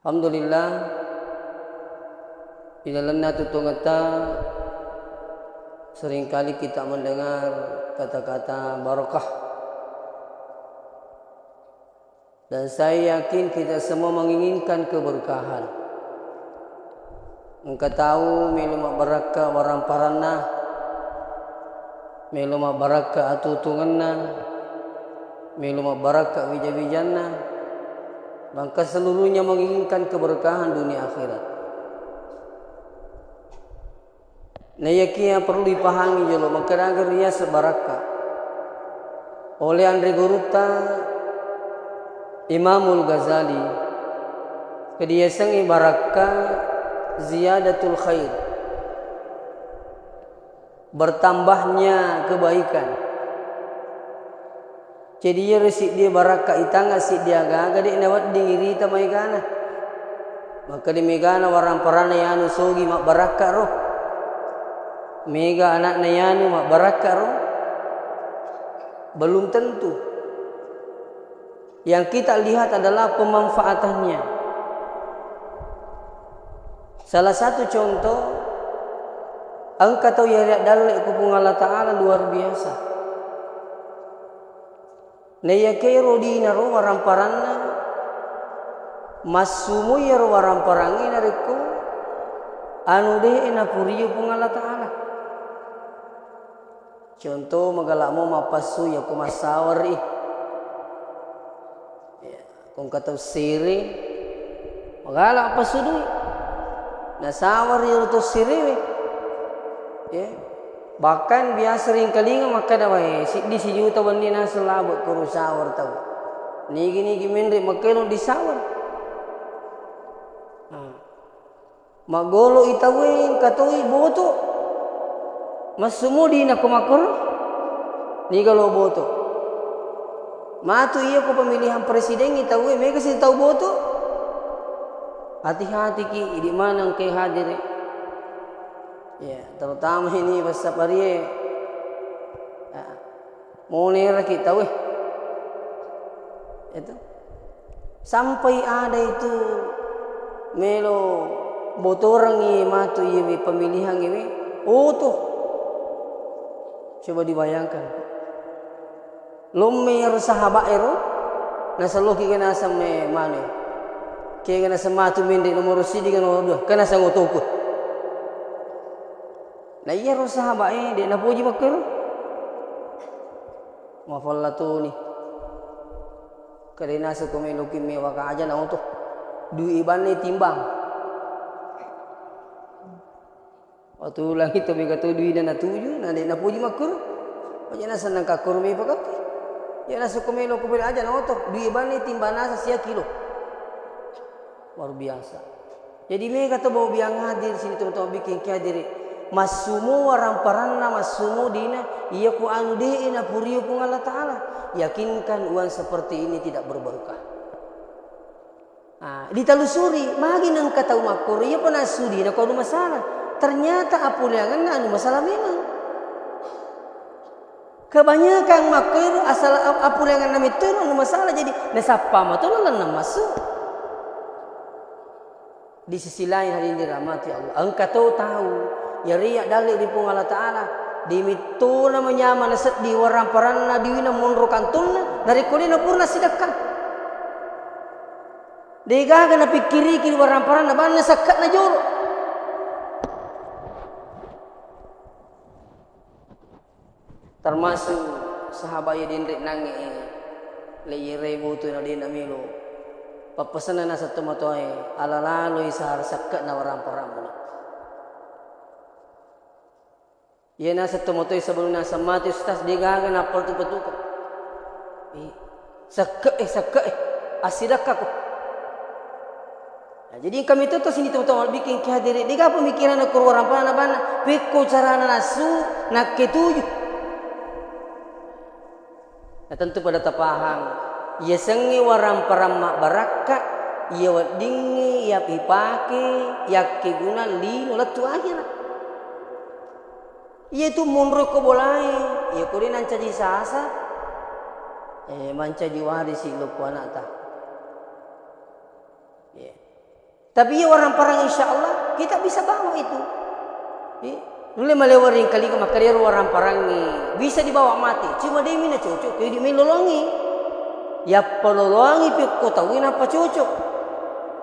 Alhamdulillah, di dalam tutungata seringkali kita mendengar kata-kata barakah, dan saya yakin kita semua menginginkan keberkahan. Engkau tahu meluma barakah warang parana, meluma barakah atutunganna, meluma barakah wijawijana. Maka seluruhnya menginginkan keberkahan dunia akhirat. Nah, yakin perlu dipahami jolo maka agar dia sebarakah. Oleh Andre Guruta Imamul Ghazali, kediasangi barakah ziyadatul khair, bertambahnya kebaikan. Jadi ya resik dia barakah itanga si dia gaga de nawat dingiri ta maigana. Maka di megana warang parana yanu sogi mak barakah roh. Mega anak nayanu mak barakah roh. Belum tentu. Yang kita lihat adalah pemanfaatannya. Salah satu contoh, engkau tahu ya dalil ku Allah Ta'ala luar biasa. Naya kero di naro warang paranna masumu yaro warang parangi nariku anu deh ena puriyo pung Allah Ta'ala. Contoh magalamo mapasu ya kumasawari ya, kung kataw siri magala pasu dui nasawari to siri ya. Bahkan biasa sering kali maka dawai di si juta bandi na selabot ko sawar tahu. Nigi menri makelo di sawar. Magolo itawe katoi boto. Masumudi na kumakor. Nigalo boto. Matu iya ko pemilihan presiden itawe me kasi tahu boto. Hati-hati ki di mana kay hadir. Ya, terutama ini bahasa parie. Monera kita weh. Itu. Sampai ada itu melo botorang i matu i pemilihan ini. Oh tuh. Coba dibayangkan. Lumer sahabat ero nasa loki kana sa me mane. Kaya kana sa matu mende nomor sidi kana nomor 2 kana sa ngotoko. Nah iya roh sahabat dia nak puji bakal mafalla tu ni karena sekomelokin mewah aja na untuk dui bani timbang waktu ulang itu mega tu dui dan tuju na dia nak puji makur aja na senang kakur me pakai ya na sekomelo kubel aja na untuk dui bani timbang nasa sia kilo luar biasa. Jadi mega tu bawa biang hadir sini teman-teman bikin hadir. Masumu warang paranna masumu dina iya ku anu de ina puriyo pun Allah Ta'ala. Yakinkan uang seperti ini tidak berberkah. Ditelusuri magi nang kata umakor iya pun asudi na kau masalah. Ternyata apuliangan anu masalah memang. Kebanyakan makor asal apuliangan na itu anu masalah jadi nasapa matulah lan masuk. Di sisi lain hadirin dirahmati Allah. Engkau tahu ya riak dalil di pung Allah Ta'ala di mituna menyama naset di warang paranna diwina munro kantulna dari kulina purna sidakkan degaga na pikiri kini warang paranna banna sakat na joro termasuk sahabat ya dindrik nangi leyere butu na dina milo papasanan na sa tumatoy alalaloy sa sakat na warang paranna. Ia nasa tumotoy sebelum nasa mati ustaz dia gaga na pertu-pertukan. Sakak asidak aku. Nah, jadi kami itu sini teman-teman bikin kehadiran. Dia pemikiran aku orang pana peko cara nasu nak ketujuh. Nah, tentu pada tapahang. Ia sengi warang paramma baraka, ia wadingi, ia pipake, ia keguna lino latu akhirat. Ia itu munro ko bolai, ia ko rin anca di sasa, manca di wari si lupa nata. Tapi ya orang parang insya Allah kita bisa bawa itu. Nule malewaring kali ke makarir orang parang ni bisa dibawa mati. Cuma dia mina cocok, dia melolongi. Ya pelolongi pi ko tawin apa cocok.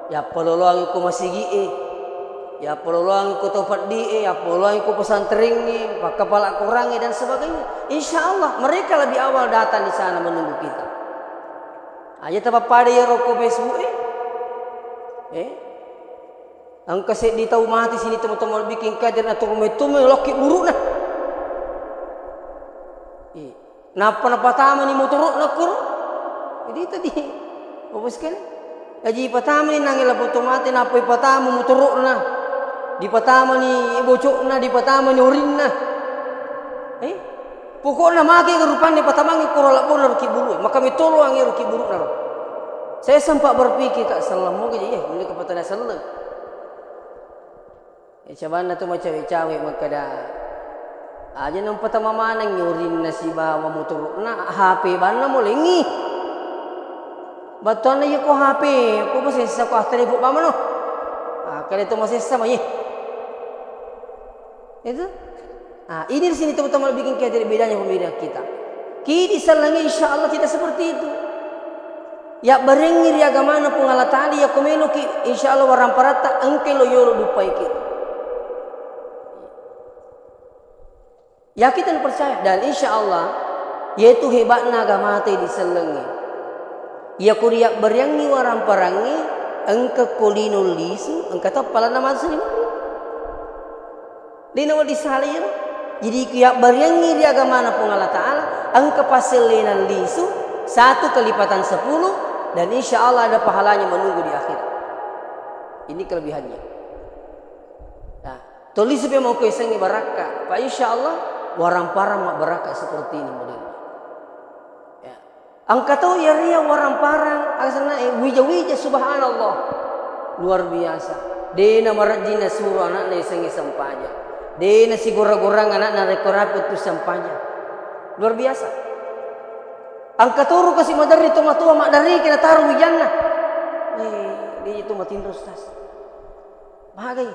Ya pelolongi ko masigi ya pelolongi ko tempat ya pelolongi ko pesantren ni, pak kepala kurang dan sebagainya. Insya Allah mereka lebih awal datang di sana menunggu kita. Aja tapa pada ya rokok Facebook angka di tahu mati sini teman-teman bikin kader atau itu melokit buruk nah. Napa tama ni motor nak kur. Jadi tadi apa sekali? Aji patama ni nangila mati napa patama motor na. Di patama ni bocok na, di patama ni urin na. Pokoknya maki kerupan ni patama ni kurolak pun ruki bulu. Maka mitolo ang ruki bulu na. Saya sempat berpikir kak salam mau ya boleh kepatana salam. Coba na tu macam cawe maka dah. Aja nang patama manang urin na si bawa motor na HP bana mo lengi. Betul na ko HP, ko masih sa ko telefon ba mano. Kalau itu masih sama ya. Itu. Ini di sini teman-teman bikin kita bedanya pembeda kita. Kini salangnya insya Allah kita seperti itu. Ya berengir ya gamana pengalatali ya komeno ki insya Allah warang parata engke lo yoro dupai kita. Ya kita percaya dan insya Allah yaitu hebatnya agama tadi di selengnya. Ya kuriak berengi warang parangi engke kolinul lisu engke tapala nama muslim. Dina wal disalir jadi kiyak berengi di agama Allah Ta'ala engke paselenan lisu 1 kelipatan 10 dan insya Allah ada pahalanya menunggu di akhirat. Ini kelebihannya. Nah, tulis supaya mau kesengi barakah. Pak insya Allah warang parang mak barakah seperti ini modelnya. Ya. Angka tahu ya ria warang parang asana wija subhanallah luar biasa. Dena marajina suruh anak na isengi sampaja. Dena si gorang-gorang anak na rekorapit tu sampaja. Luar biasa. Angka turu kasih madari tu matua mak dari kena taruh wijanna. Dia itu matin rustas. Bagai.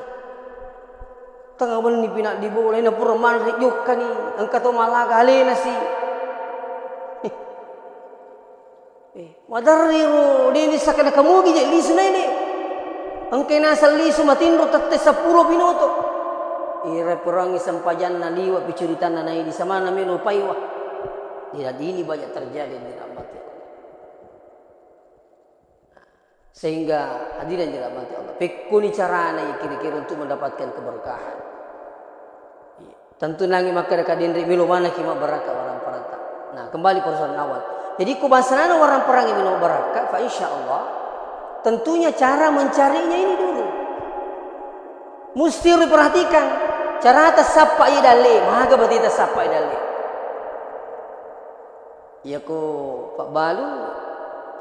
Tengah bani pinak diboleh na pura man rijuk kani. Angka tu malaga alena si. Madari ro dini sakana kamugi je lisu na ini. Angka nasa lisu matin ro tatte 10 minuto. Ira perangi sampajan na liwa picuritan na di sama na melo paiwa. Tidak ini banyak terjadi di rahmati Allah. Sehingga hadirin dirahmati Allah. Pekuni carana ya kira-kira untuk mendapatkan keberkahan. Tentu nangi maka dekat dindri milo mana kima barakah orang parata. Nah kembali persoalan awal. Jadi kubasanana orang perang yang minum barakah. Fa insya Allah tentunya cara mencarinya ini dulu. Mesti diperhatikan. Cara atas sapa idale, mahaga berarti atas sapa idale. Ya ko Pak Balu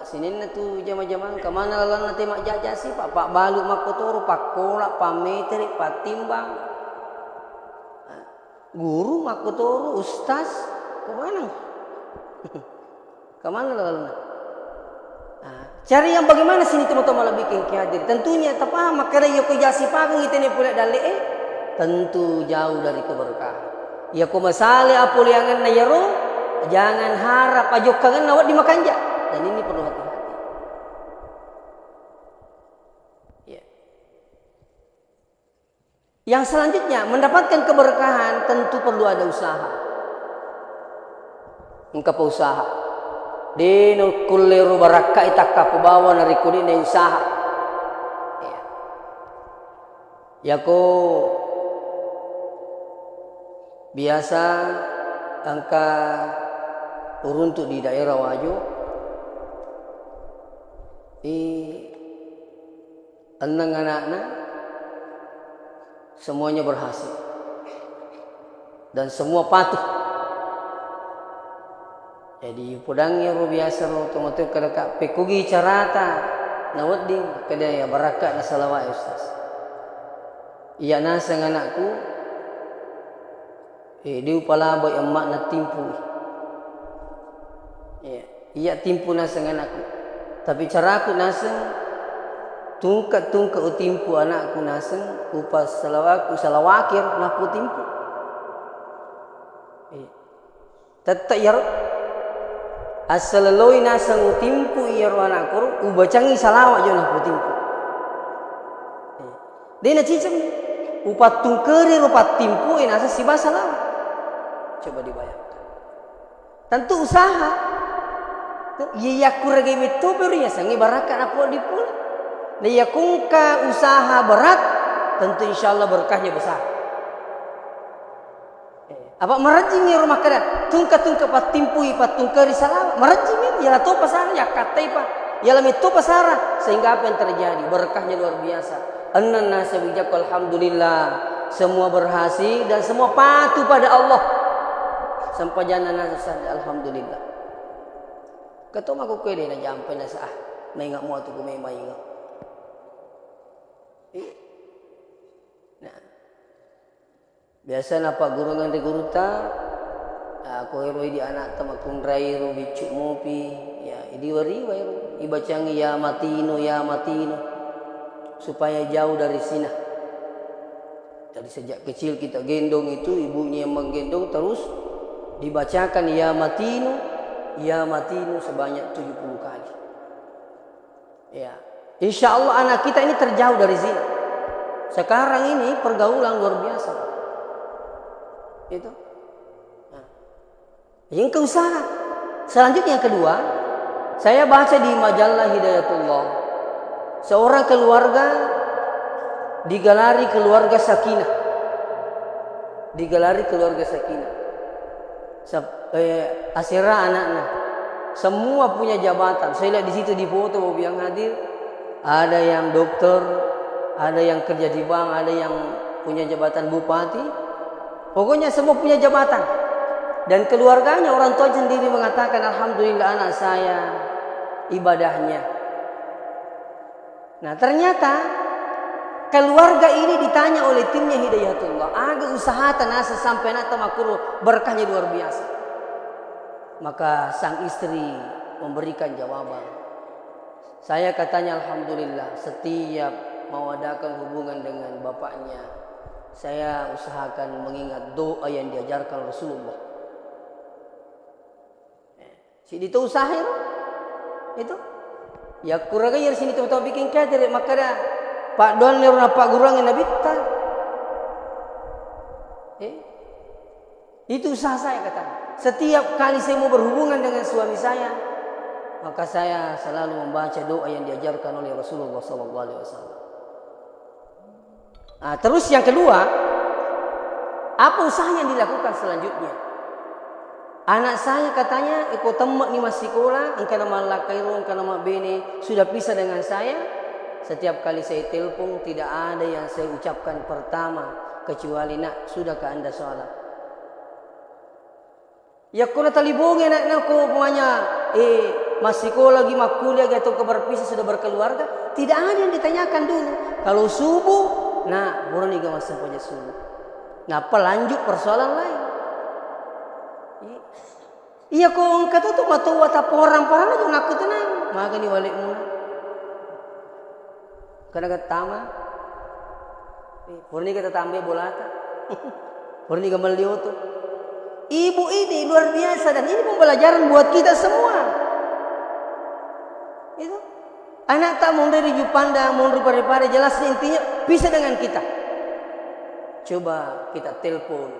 sinin na tu jama-jama kemana lalan nanti mak jajasi Pak Balu mak kotor Pak Kolak Pak Metri Pak Timbang guru mak kotor ustaz kemana kemana lalan cari yang bagaimana sini teman-teman lebih hadir tentunya tapi makanya ya ko jasi pagang itene pula dale tentu jauh dari keberkahan ya ko masale apuliangan na yaro jangan harap ajok kangen nawat dimakan ja. Dan ini perlu hati-hati. Ya. Yang selanjutnya mendapatkan keberkahan tentu perlu ada usaha. Engkau usaha. Dino kulleru baraka itakka bawa nari kudine usaha. Ya. Yako biasa angka uruntuk di daerah Wajo enang anak-anak semuanya berhasil dan semua patuh. Jadi pudangnya ro biasa ro tomato kada pekugi carata nawading kada ya barakat na salawa ustaz. Iya nasang anakku dia pala boy emak na timpu. Iya timpu nasang anakku. Tapi cara aku nasang tungkat utimpu anakku naseng upas salawakir naku timpu. Tetap ya asalaloy nasang utimpu iyaro anakku ubacangi salawat jo naku timpu. Dena cicam upat tungkeri upat timpu nasa siba salawat. Coba dibayangkan. Tentu usaha. Iya kuragi itu beri sangi barakat apa di pula. Dia kungka usaha berat, tentu insya Allah berkahnya besar. Apa merajimi rumah kada tungka pat timpui pat tungkeri salawat merajimi ya to pasara ya katai pa ya lam itu pasara sehingga apa yang terjadi berkahnya luar biasa. Annan nasa bijak alhamdulillah semua berhasil dan semua patuh pada Allah sampai jana nasa alhamdulillah. Ketua aku kede na jampai na sah may nga mo tu kumay nga. Nah, biasa na pak guru ngan guruta aku hero di anak tamakun rairu bicu mopi ya idi wari wairu ibacangi ya matino supaya jauh dari sini. Dari sejak kecil kita gendong itu ibunya yang menggendong terus dibacakan ya matinu sebanyak 70 kali. Ya, insya Allah anak kita ini terjauh dari zina. Sekarang ini pergaulan luar biasa. Itu. Nah. Yang keusaha. Selanjutnya yang kedua, saya baca di majalah Hidayatullah. Seorang keluarga digelari keluarga sakinah. Asira anaknya semua punya jabatan. Saya lihat di situ di foto yang hadir ada yang dokter, ada yang kerja di bank, ada yang punya jabatan bupati. Pokoknya semua punya jabatan. Dan keluarganya orang tua sendiri mengatakan alhamdulillah anak saya ibadahnya. Nah ternyata keluarga ini ditanya oleh timnya Hidayatullah, agak usaha tanasa sampai nak makruh berkahnya luar biasa. Maka sang istri memberikan jawaban. Saya katanya alhamdulillah setiap mau adakan hubungan dengan bapaknya, saya usahakan mengingat doa yang diajarkan Rasulullah. Si itu usaha itu. Ya kuraga ya sini tahu bikin kader maka dah Pak Don leruna Pak Gurang yang nabitan. Itu usaha saya kata. Setiap kali saya mau berhubungan dengan suami saya, maka saya selalu membaca doa yang diajarkan oleh Rasulullah SAW. Nah, terus yang kedua, apa usaha yang dilakukan selanjutnya? Anak saya katanya, "Eko temak ni masih sekolah, angka nama lakairu, angka nama bene sudah pisah dengan saya." Setiap kali saya telepon tidak ada yang saya ucapkan pertama kecuali nak sudah ke anda sholat. Ya kuna talibonge nak ko pokoknya masih sekolah lagi makuliah atau berpisah sudah berkeluarga, tidak ada yang ditanyakan dulu. Kalau subuh, nah bukan iga masa saja subuh. Nah pelanjut persoalan lain. Iya kau kata tu matu wata orang aja nak tenang, maka ni walik muna. Karena kata tama, purni kata tambe bolata, purni gamal tu. Ibu ini luar biasa dan ini pembelajaran buat kita semua. Itu anak tak mau dari Jupanda, mau dari pare jelas intinya bisa dengan kita. Coba kita telepon.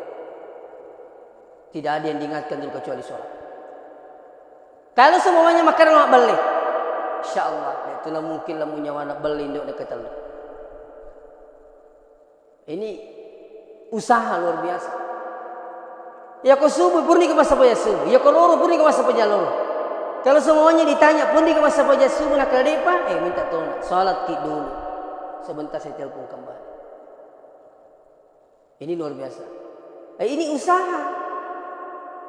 Tidak ada yang diingatkan dulu kecuali sholat. Kalau semuanya makan mak balik, insya Allah itulah mungkin lah punya anak beli untuk dekat Allah. Ini usaha luar biasa. Ya kau subuh pun ni ke masa pajak subuh. Ya kau loro pun ni ke masa pajak loro. Kalau semuanya ditanya pun ni ke masa pajak subuh nak lepa, minta tolong salat ki dulu. Sebentar saya telepon kembali. Ini luar biasa. Ini usaha.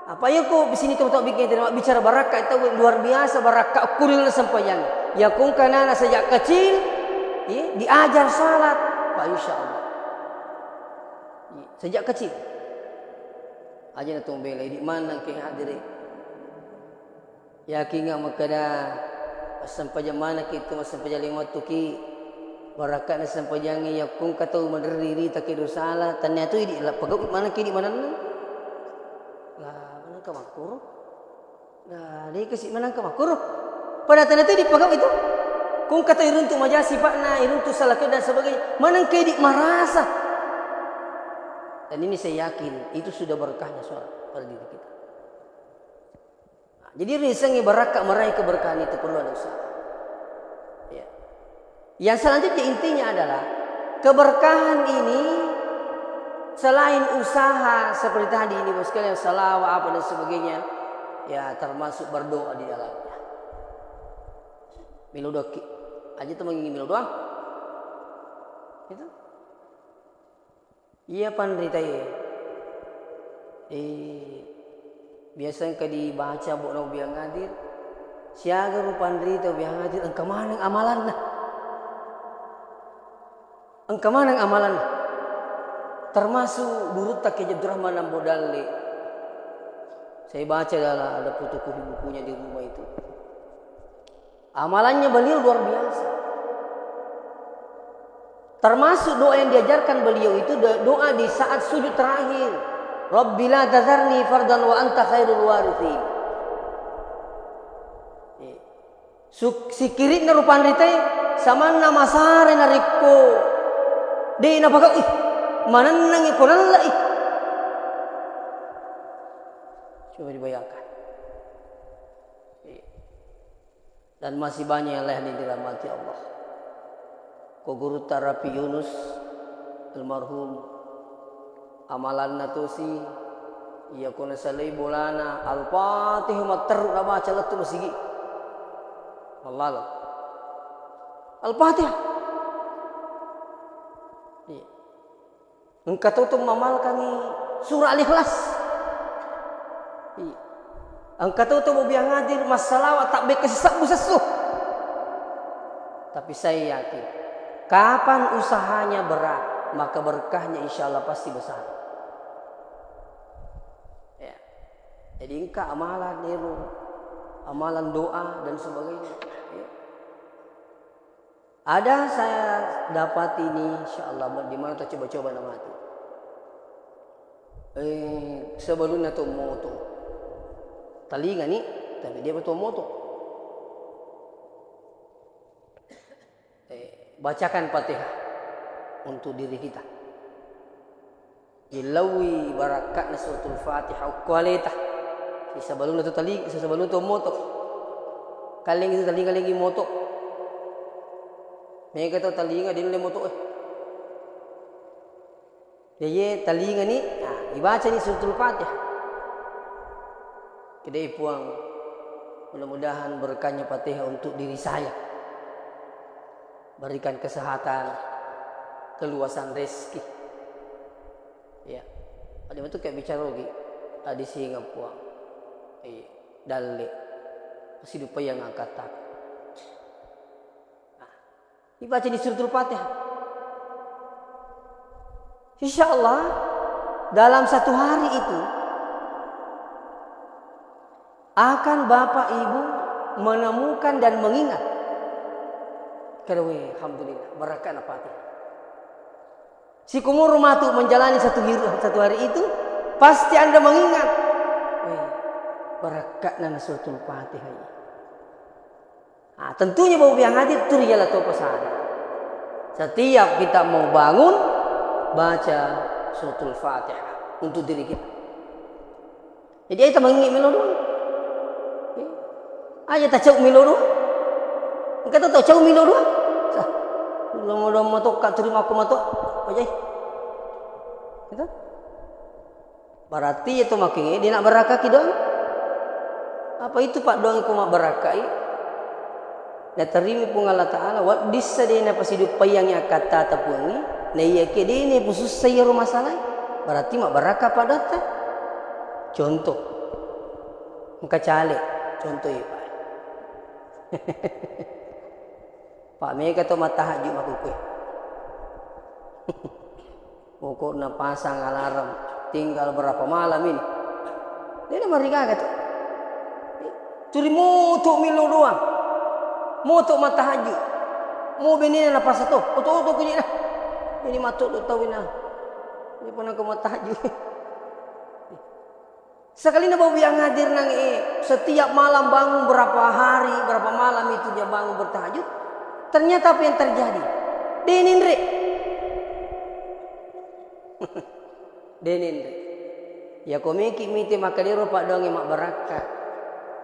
Apa ya kau di sini tahu bikin tidak bicara barakah itu luar biasa barakah kulil sampaian. Ya kau kanana sejak kecil diajar salat, Pak insya Allah. Sejak kecil. Aja na tong bela di mana ke hadiri. Ya kinga makada sampai mana kita sampai lima tu ki Baraka na sampajangi ya kung kataw madariri takido sala tanya tu idi la pagaw mana kini mana lah mana ka makuro lah dia kasi mana ka makuro pada tanya tu di pagaw itu kung kataw iruntu majasi pak na iruntu salah dan sebagainya mana kedi marasa dan ini saya yakin itu sudah berkahnya soal pada diri kita. Nah, jadi risangi baraka meraih keberkahan itu perlu ada usaha. Ya. Yang selanjutnya intinya adalah keberkahan ini selain usaha seperti tadi ini bos sekalian salawat apa dan sebagainya ya termasuk berdoa di dalamnya. Milo doa aja tuh mengingin milo doa. Itu. Iya pandrita ya. Biasanya ka dibaca buat biang hadir. Siaga ru pandrita biang hadir engkau mana amalan nah. Engkau mana amalan nah. Termasuk durut tak kejab Rahman Bodale. Saya baca ada fotokopi bukunya di rumah itu. Amalannya beliau luar biasa. Termasuk doa yang diajarkan beliau itu doa di saat sujud terakhir. Rabbi la tazarni fardan wa anta khairul warithin. Sikirit na rupan rite sama nama sare na rikko. Di na pagka mananang ikonalla coba dibayangkan. Dan masih banyak yang lain yang dirahmati Allah. Ko guru terapi Yunus almarhum amalan natusi iya kuna salay bolana al-fatihah materuk na baca latu masigi wallahi al-fatihah iya engkau tuh mamal kami surah al-ikhlas iya engkau tuh mau biang hadir masalah tak baik kesesak musesuh tapi saya yakin kapan usahanya berat, maka berkahnya insya Allah pasti besar. Ya. Jadi engkau amalan niru, amalan doa dan sebagainya. Ya. Ada saya dapat ini, insya Allah di mana kita coba-coba nama itu. Sebelumnya tu moto, telinga ni, tapi dia betul moto. Bacakan Fatihah untuk diri kita. Ilawi barakatna suratul Fatihah kualita. Sebelum itu tali, sebelum itu moto. Kaling itu tali lagi moto. Mereka tahu talinga din le moto. Jadi talinga ni, dibaca ni suratul Fatihah. Kedai puang mudah-mudahan berkahnya Fatihah untuk diri saya. Berikan kesehatan, keluasan rezeki. Ya, ada itu kayak bicara lagi. Tadi singa puang, dalle, masih lupa yang angkat tak. Dibaca di suratul Fatihah. Insya Allah dalam satu hari itu akan bapak ibu menemukan dan mengingat. Karawi, alhamdulillah, barakat apa itu? Si kumur rumah tu menjalani satu hari itu, pasti anda mengingat, barakat nana suratul Fatihah. Tentunya bau yang hadir tu ialah tu pesan. Setiap kita mau bangun, baca suratul Fatihah untuk diri kita. Jadi kita mengingat melulu. Aja tak cak melulu. Engkau tahu cak melulu. Belum matok kat terima aku matok. Aja. Gitu. Berarti itu makin dia nak berakah doang. Apa itu Pak doang aku mak berakai? Na terima pun Allah Taala wa disadina pasidu payangnya kata tapungi. Na iya ke dini pusus saya rumah masalah. Berarti mak berakah Pak data. Contoh. Engkau cale contoh ya Pak. Pak mereka tu mata haji mak kue. Pokok na pasang alarm tinggal berapa malam ini. Dia nak mereka kata. Curi motok milo doang. Motok mata haji. Mau benina na pasato. Oto kunya na. Ini matuk do tawin na. Ini pernah ko matahajud. Sekali na bawa yang hadir nang setiap malam bangun berapa hari, berapa malam itu dia bangun bertahajud. Ternyata apa yang terjadi? Denindre. Denindre. Ya komiki miti maka dia rupa dongi mak barakat.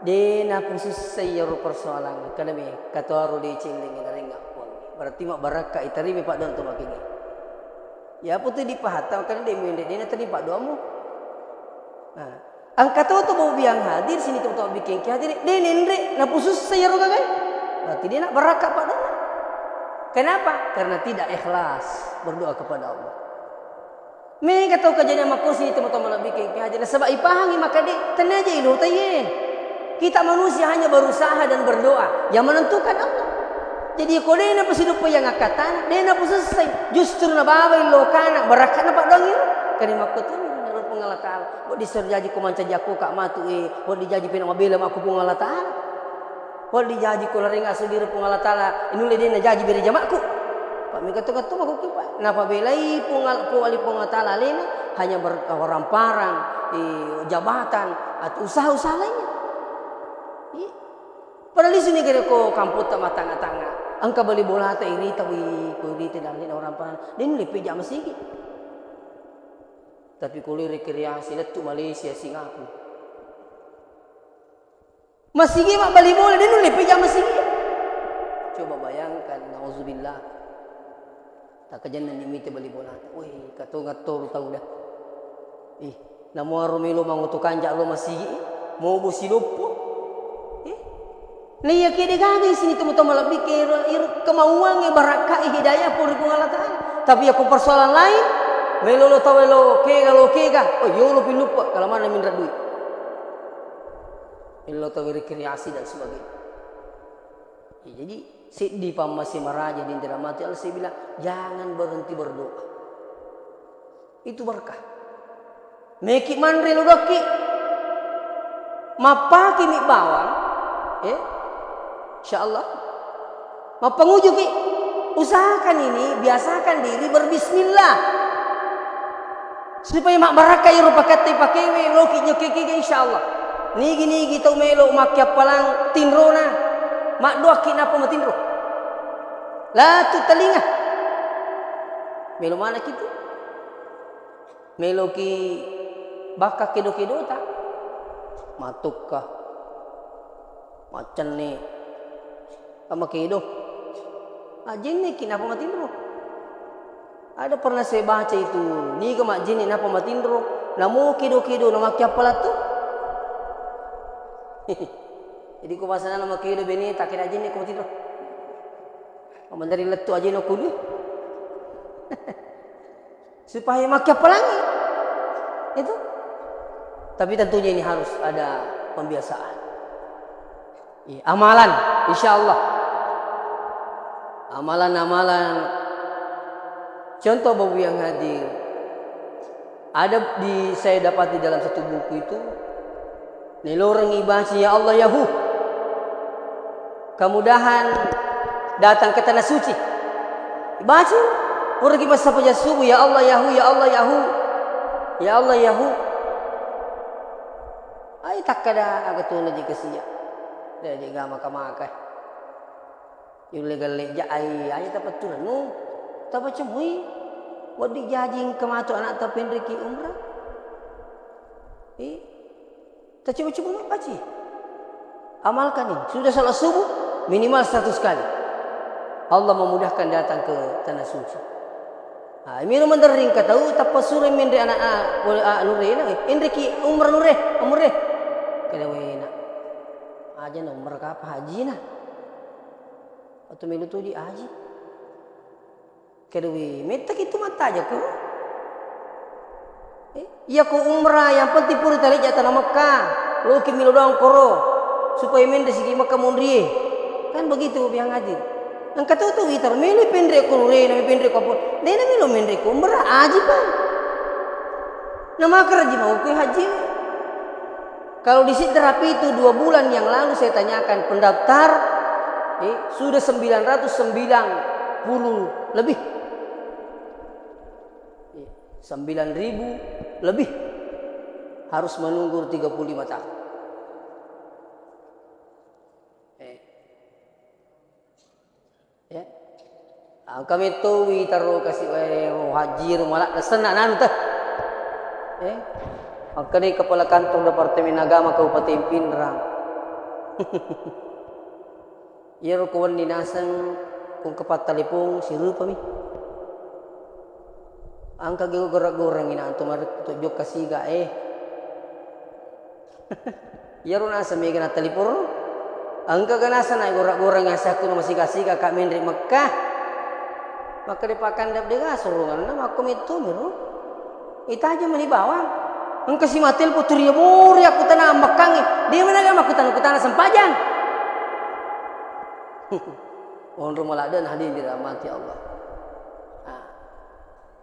Dena pusis sayaru persoalan. Kadami kataru di ciling ina ringak pun. Berarti mak barakat itarimi pak don tu makingi. Ya putu dipahata kan dia mende dena tadi pak doamu. Nah, angkat tu bau biang hadir sini tu bikin hadir. Denindre na pusis sayaru kan? Berarti dia nak barakat pak don. Kenapa? Karena tidak ikhlas berdoa kepada Allah. Mereka tahu kejadian makursi itu teman-teman lebih kaya sebab ipahangi maka dia tenaja ilu tayen. Kita manusia hanya berusaha dan berdoa yang menentukan Allah. Jadi kalau dia nak hidup yang akatan, dia nak selesai. Justru na bawa ilo kana berakat na pak dongil. Kani makutu menurut pengalatan. Buat diserjaji ku manca jaku kak matu buat dijaji pina mabila aku pengalatan. Buat dijaji ku laring asu diri pengalatan. Inule dia na jaji beri jamakku. Pak mi kata-kata aku kipa. Napa belai wali pengatala lain hanya beramparang jabatan atau usaha-usaha lainnya. Padahal di sini kira ko kamput tak matang-tanga. Angka beli bola tak ini tawi ko ini tidak lain orang parang. Dia lebih jam sikit. Tapi kulir rekreasi letu Malaysia Singapura. Masih mak beli bola dia lebih jam sikit. Coba bayangkan, nauzubillah. Tak kajan na nimite bali bola. Wih, kato-kato tahu dah. Namo Romelo mangutukan jak lo masih mau busilopo. Nih ya kede gani sini temu-temu lebih ke kemauan baraka hidayah pun ku Allah Taala. Tapi aku persoalan lain, melolo tawelo kega. Oh, yo lo pilupa kalau mana minta duit. Melolo tawelo rekreasi dan sebagainya. Jadi Siddi masih meraja di mati Allah saya bilang jangan berhenti berdoa. Itu berkah. Meki manre lo doki. Mapaki mi bawang. Insyaallah. Mapanguju ki. Usahakan ini, biasakan diri berbismillah. Supaya mak baraka iru pakai pakewe lo ki nyokeki insyaallah. Nigi tau melo makia palang tinrona. Mak doa kina apa matin roh. Lah tu telinga. Melo mana kita? Melo ki baka kedo-kedo tak? Matukah? Macam ni. Ama kedo. Jin ni kina apa matin roh. Ada pernah saya baca itu. Ni ke mak jin ni apa matin roh. Namu kedo-kedo nama kiapa tu? Jadi ko pasana nama kilo bini tak kira jin ni ko tidur. Dari letu aja no kudu. Supaya makin apa lagi? Itu. Tapi tentunya ini harus ada pembiasaan. Amalan, insyaallah. Amalan-amalan. Contoh babu yang hadir. Ada saya dapat di dalam satu buku itu. Niloreng ibadah ya Allah Yahu. Kemudahan datang ke tanah suci. Baca. Orang kita sampai subuh ya Allah Yahu, ya Allah Yahu. Ya Allah Yahu. Ay tak kada agak tu naji kesia. Dia juga makan. Yung legal leja ay dapat tu no. Dapat cemui. Wadi jajing kematu anak tapin reki umrah. Tak coba-coba baca. Amalkan ini. Sudah salat subuh minimal 100 kali. Allah memudahkan datang ke tanah suci. Miro mandering kata tapos sure min re anak nure na indreki umrah nure umrah. Kada wena. Aja no umrah ka haji na. Atau milo tu di haji. Kada we meta kitu mata aja ko. Iya ko umrah yang penting puri tali jatah na Makkah. Lo ki milo doang koro supaya mende sigi Makkah mondrie. Kan begitu biang hadir. Ang kata tu witar mele pendre ko re na pendre ko pun. Dena melo mendre ko umrah haji pa. Nama kerja mau ke haji. Kalau di situ terapi itu 2 bulan yang lalu saya tanyakan pendaftar Sudah 990 lebih. 9.000 lebih. Harus menunggu 35 tahun. Ya. Kami tu taruh kasih haji malak senang nanti. Maka ni kepala kantor Departemen Agama Kabupaten Pindrang. Ya kawan dinasan kung kapat telepon sirupa mi. Angka gerak-gorang ina antum jok kasiga Ya nasa mi kana telepon. Angka ganasa na gerak-gorang asa kuno masih kasiga kak menri Mekah. Maka dipakan dap dega surungan na makom itu miro. Ita aja meni bawang. Engka si matil puturiya buri aku tanah Mekang. Dia mana gak aku tanah sempajan. Mohon rumah dan hadirin dirahmati Allah.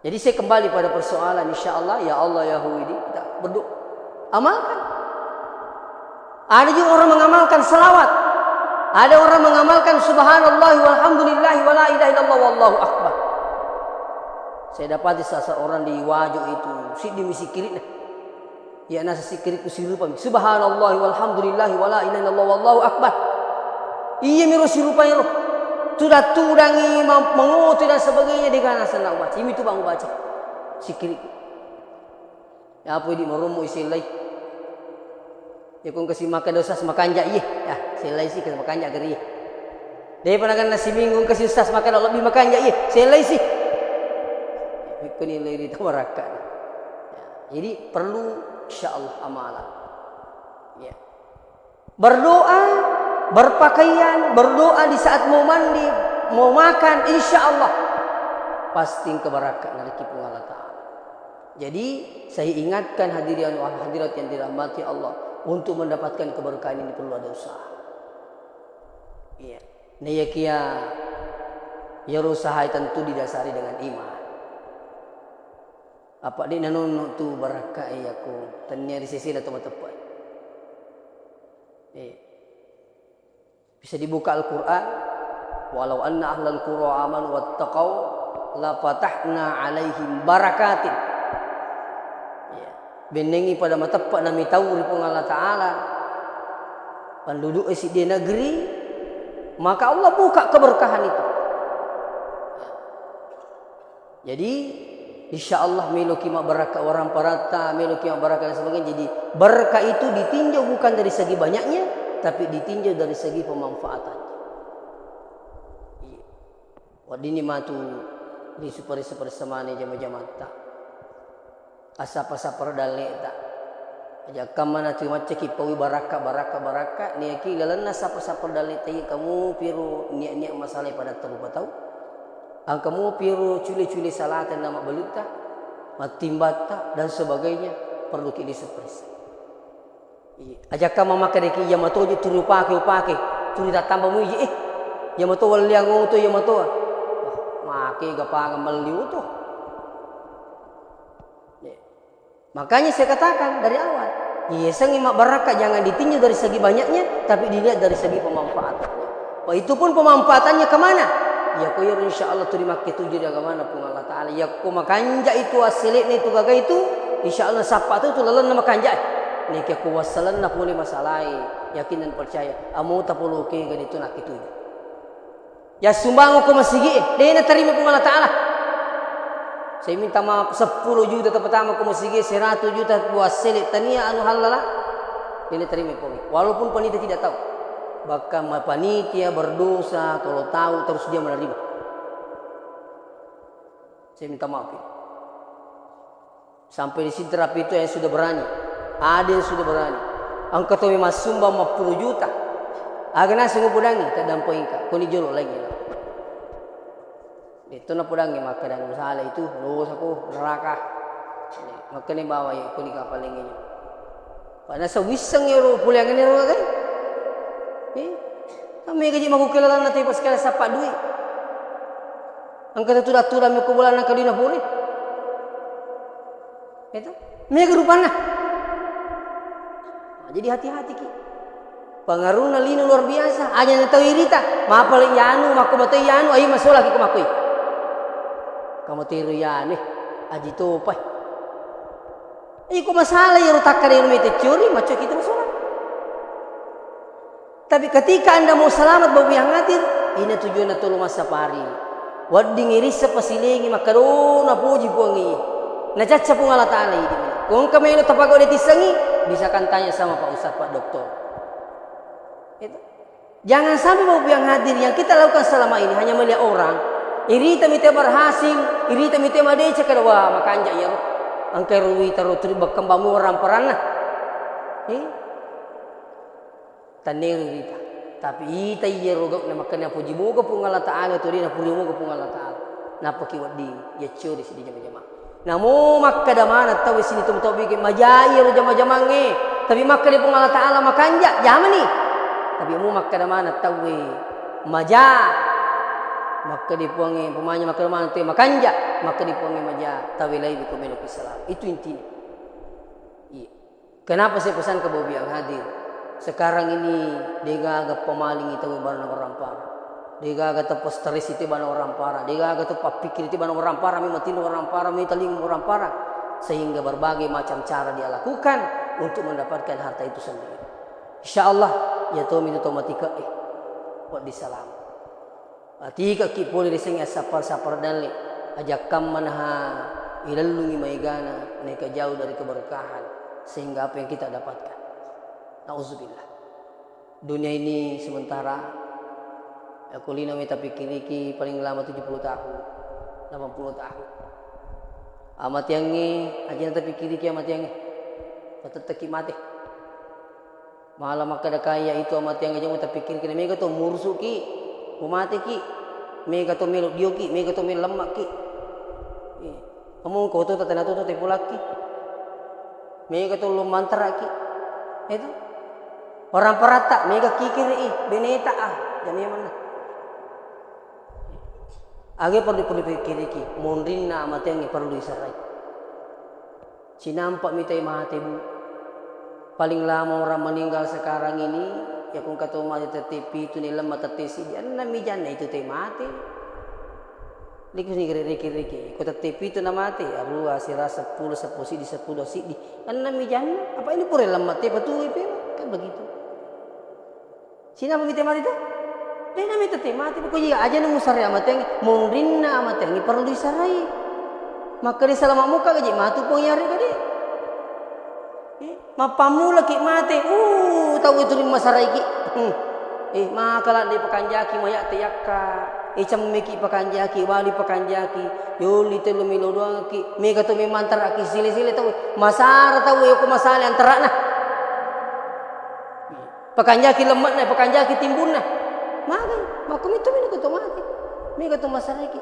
Jadi saya kembali pada persoalan insyaallah ya Allah ya Huwidi kita berdoa. Amalkan. Ada juga orang mengamalkan selawat. Ada orang mengamalkan subhanallah walhamdulillah wala ilaha illallah wallahu akbar. Saya dapati seseorang di wajah itu si dimisikiri nah. Ya nasa sikiri ku sirupa subhanallah walhamdulillah wala ilaha illallah wallahu akbar. Iya miro sirupa miro. Sudah tudangi mengutu dan sebagainya di kana sana baca. Ini tu bang baca. Sikiri. Ya apa di merumu isilai. Ya kung kasi makan dosa makanja iya. Ya selai sih kasi makanja geri. Dia panagan nasi minggu kasi usas makan lebih makanja iya. Selai sih. Ikut nilai di tawaraka. Jadi perlu insyaallah amalan. Ya. Berdoa, berpakaian, berdoa di saat mau mandi, mau makan insyaallah pasti kebarakat dari Allah Ta'ala. Jadi saya ingatkan hadirin hadirat yang dirahmati Allah, untuk mendapatkan keberkahan ini perlu ada usaha. Iya. Nayakia ya usaha tentu didasari dengan iman. Apa di nanono tu barakah aku tanya di sisi atau tepat. Bisa dibuka Al-Qur'an, walau anna ahlal qura amanu wattaqau la fatahna alaihim barakatin. Benengi pada matepat nami tahu ripung Allah Ta'ala penduduk isi di negeri, maka Allah buka keberkahan itu. Jadi insyaallah miluki ma barakah orang parata, miluki ma barakah dan sebagainya. Jadi berkah itu ditinjau bukan dari segi banyaknya, tapi ditinjau dari segi pemanfaatannya. Wadini matu di super semane jama-jama tak. Asapa-sapa dalek tak. Aja kamana tu macam kipawi baraka ni ki lalana sapa-sapa dalek tai kamu piru niat-niat masalah pada terlupa tahu. Ang kamu piru culi-culi salatan nama beluta, matimbata dan sebagainya perlu ki disepresi. Aja kama makan ki ya mato je turu pake turu tak tambah muji ya mato wal liang tu ya mato. Make gapangan meliu tu. Makanya saya katakan dari awal, sengi mak barakah jangan ditinjau dari segi banyaknya, tapi dilihat dari segi pemanfaatannya. Wah itu pun pemanfaatannya kemana? Ya kau insyaallah tu dimakai tujuh dia kemana pun Allah Ta'ala. Ya kau makanja itu asilit ni tu gaga itu, insyaallah sapa tu lalan nama kanja. Ni ke kau wasalan nak boleh masalah, yakin dan percaya. Amu tak perlu ke gani tu nak itu. Ya sumbang aku masih dia nak terima pun Allah Ta'ala. Saya minta maaf 10 juta pertama aku masih 100 juta buat selit tania anu halala. Dia terima pun. Walaupun panitia tidak tahu. Bahkan panitia berdosa kalau tahu terus dia menerima. Saya minta maaf. Sampai di sini terapi itu yang sudah berani. Ada yang sudah berani. Angka tu memang sumbang 50 juta. Agak nasi ngupudangi tak dampai ka. Kau ni jolo lagi lah. Itu na pudangi maka dan usaha itu lulus aku neraka. Maka ni bawa ya kau ni kapal lagi. Pada sewisang euro pulang ni euro kan? Kami gaji maku kelala nanti pas kala sapa duit. Angka tu dah turun aku bulan nak kalina boleh. Itu mega rupana. Jadi hati-hati ki. Pengaruhna lino luar biasa. Aja na tahu irita. Mapal yanu, mako bato yanu, ayo masola ki kumakui. Kamu tiru yanu, aji topai. Iko masalah ya rotakar yang mete curi, maco kita masola. Tapi ketika anda mau selamat bawa yang hadir, ini tujuan na tolong masa pari. Wading irisa pasilingi makadona puji puangi. Nacaca pun Allah Ta'ala ini. Kung kami lo tapago detisangi, bisa kan tanya sama Pak Ustadz, Pak Doktor. Itu. Jangan sampai mau yang hadir yang kita lakukan selama ini hanya melihat orang. Irita mite berhasil, irita mite madeca kada wah makanja ya. Angkai ruwi taruh berkembang orang perana. Tanir irita. Tapi ita iya rogak na makanya puji moga pun Allah Ta'ala tu dia na puji moga pun Allah Ta'ala. Napa kiwadi ya curi sidi jama-jama. Namo makka da mana tahu sini tum tahu bikin majai ro jama-jama nge. Tapi makka dia pun Allah Ta'ala makanja jama ni. Tapi mu makka da mana tahu maja. Makka dia pun pemanya makka da mana tu makanja. Makka dia pun maja tahu lai biku melok Islam. Itu intinya. Iya. Kenapa saya pesan ke Bobi yang hadir? Sekarang ini dia agak pemaling itu barang orang parah. Dia agak tepos stres itu barang orang parah. Dia agak tepos pikir itu barang orang parah. Mematin orang parah, memaling orang parah. Sehingga berbagai macam cara dia lakukan untuk mendapatkan harta itu sendiri. Insya Allah ya Tom itu tomatika buat disalam. Atika ki boleh disengnya sapar dalek. Ajak kam manha ilalungi maigana mereka jauh dari keberkahan sehingga apa yang kita dapatkan. Nauzubillah. Dunia ini sementara. Aku lina meta pikiriki paling lama 70 tahun. 80 tahun. Amat yang ni aja nata pikiriki amat yang ni. Patataki mati. Malam makada kaya itu amat yang aja mata pikiriki mega to mursuki. Mumati ki. Mega to melok dioki, mega to mel lemak ki. Kamu kau tu tatana tu tepulaki. Mega to lumantara ki. Itu orang perata mega kikiri beneta jami mana age perlu pikiriki mondrinna amatengi perlu disarai sinampak mitai mahatebu paling lama orang meninggal sekarang ini ya kung kata mati tetepi itu ni lemah tetesi dia namijana itu teh mati likus ni riki ko tetepi itu namati arua sira 10 seposi di 10 sidi kan namijana apa ini pure lemah teh betul kan begitu. Sina pamite mati tu? Dia nama itu mati. Pokoknya aja nang musari amat yang mungrinna amat yang perlu disarai. Maka di selama muka gaji matu pun yari kadi. Mapamu lagi mati. Tahu itu lima sarai ki. Makalah di pekanjaki mayak teyakka. Cam meki pekanjaki wali pekanjaki. Yoli telu milo doang ki. Mega tu memantar aki sile tahu. Masara tahu yo ko masale antara nah. Pekanjaki lemak na, pekanjaki timbun na. Makan, makum itu mina kutu mati. Mina kutu masaraki.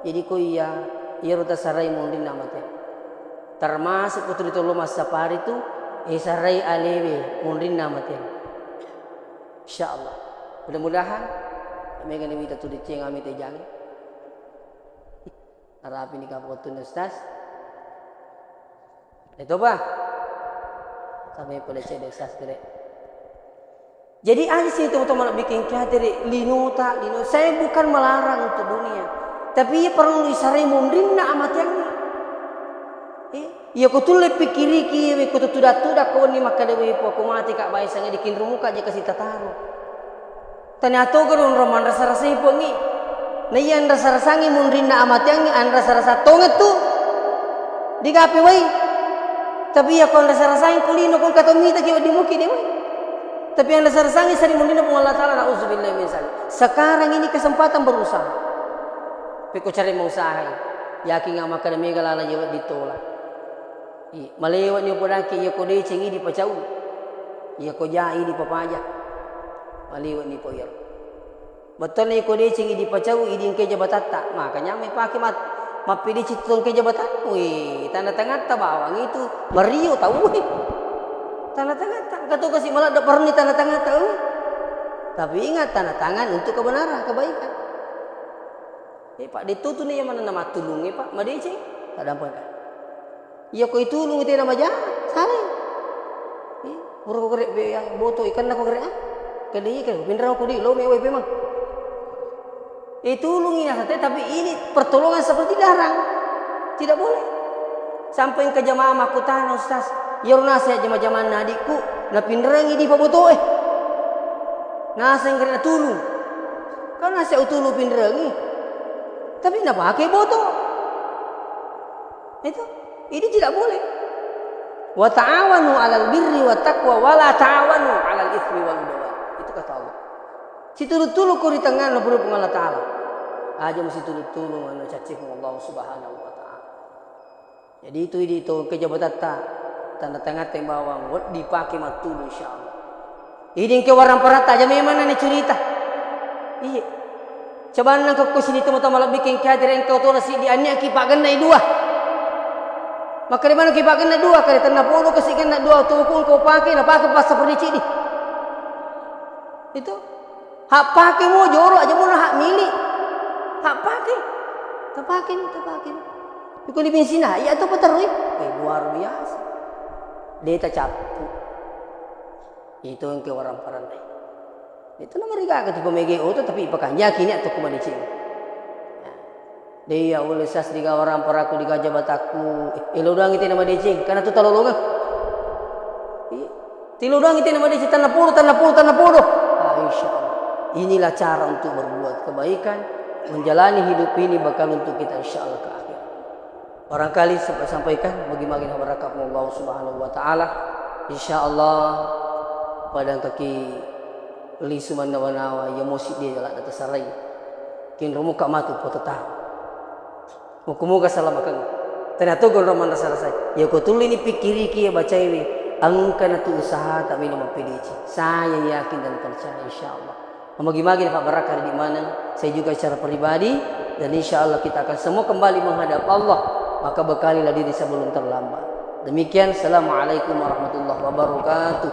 Jadi ko iya ruta sarai mundin namanya. Termasuk kutu itu lo masa pari tu, sarai alewe mundin namanya. Insyaallah. Mudah-mudahan mereka ni minta tu diceng kami tejang. Arapi ni kapotun ustaz. Itu apa? Sampai pada cedek ustaz kere. Jadi aja sih teman-teman bikin khawatir lino. Saya bukan melarang untuk dunia, tapi ia perlu disarai mundrinna amat yang ni. Ia kutu le pikiriki, kutu tuda kau ni maka dewi po kumati kak bayi sange dikin rumuka aja kasih tataru. Ternyata gerun roman rasa ipo ni. Nah iya rasa ngi mundrinna amat yang ni, rasa tonget tu digape wai. Tapi ya kau rasa kulino kau kata mita kiwa di muki ni wai. Tapi yang dasar sangi sering mundina pun Allah Ta'ala na'udzubillah min zalik. Sekarang ini kesempatan berusaha. Peko cari mau usaha. Yakin nga maka mega lala jawab ditolak. Malewat niyo po daki iya ko decengi di pacau. Iya ko jai di papaja. Malewat ni po iya. Betul ni ko decengi di pacau idin ke jabatata. Makanya may paki mapili citong ke jabatan. Wih, tanda-tanda bawang itu Mario tahu. Tanda tangan tak kata kasih malah ada perni tanda tangan tahu. Tapi ingat tanda tangan untuk kebenaran, kebaikan. Pak ditutu nih yang mana nama tulung Pak, madece. Tak ada apa. Iya ko itulung itu nama jah, saling. Buruk korek be boto ikan nak korek Kadang kan pindah aku di lo mewe memang. Tulungi nasihat, tapi ini pertolongan seperti larang. Tidak boleh. Sampai ke jamaah makutan Ustaz. Ya nasihat jamaah adikku, na pinrangi di paboto nasihat kena tulung. Kalau nasihat utulu pinrangi. Tapi nak pakai botol. Ini tidak boleh. Wa ta'awanu 'alal birri wat taqwa wa la ta'awanu 'alal itsmi wal 'udwan. Itu kata Allah. Si tulu-tulu ko di tangan na puro Allah Ta'ala. Aja mesti tulu-tulu anu cacing Allah Subhanahu wa Ta'ala. Jadi itu kejabatan tanda tangan tembawang buat dipakai matulu insyaallah. Ini ke warang parata aja memang nih cerita. Iya. Coba nang kau sini teman-teman malah bikin kader engkau tu nasi di ania kipak genai dua. Maka di mana kipak genai dua kali tanah polo kasih genai dua tu kau pakai pas seperti cini. Itu hak pakai mau jorok aja mau hak milik. Hak pakai. Terpakai. Ikut di bensin ya atau peterui. Luar biasa. Dia tak capu. Itu yang ke orang parantai. Itu nama mereka ketika megang auto tapi pakai yakin atau kemana cing. Dia oleh sas diga orang paraku diga jabataku. Ilodang itu nama dia cing karena tu talolongan. Tilodang itu nama dia cing tanah puluh. Insyaallah. Inilah cara untuk berbuat kebaikan, menjalani hidup ini bakal untuk kita insyaallah ke akhir. Barangkali sampai sampaikan bagi-bagi barakatuh Allah Subhanahu wa Ta'ala. Insyaallah padang kaki lisu manawa-nawa ya musik dia jalan atas sarai. Kin rumuka matu potata. Muka salam akan. Ternyata gol roman rasa-rasa. Ya ko tuli ni pikiri ki baca ini. Angkana tu usaha tak minum pilih. Saya yakin dan percaya insyaallah. Bagi-bagi Pak Barakah di mana saya juga secara pribadi dan insyaallah kita akan semua kembali menghadap Allah. Maka bekalilah diri sebelum terlambat. Demikian, assalamualaikum warahmatullahi wabarakatuh.